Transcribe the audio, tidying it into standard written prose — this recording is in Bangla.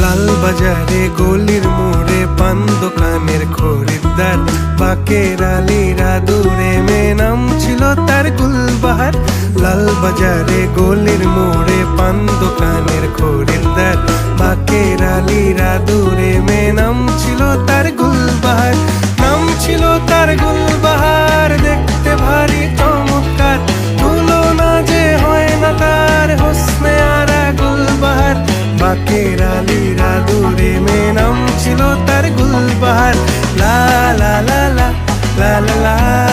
লাল বাজারে গলির মোড়ে পান দোকানের খরিদ্দার, বাকের আলীরা দূরে মেয়ে নাম ছিল তার গুলবাহার। লাল বাজারে গলির মোড়ে পান দোকানের খরিদ্দার, বাকের আলীরা দূরে মেয়ে নাম ছিল তার গুলবাহার। নাম ছিল তার গুলবাহার, দেখতে ভারী চমৎকার, তুলনা যে হয় না তার হোসনে আরা গুলবাহার। বাকের আলীরা দূরে মেয়ে নাম ছিল তার গুলবাহার। লা লা লা লা লা লা লা।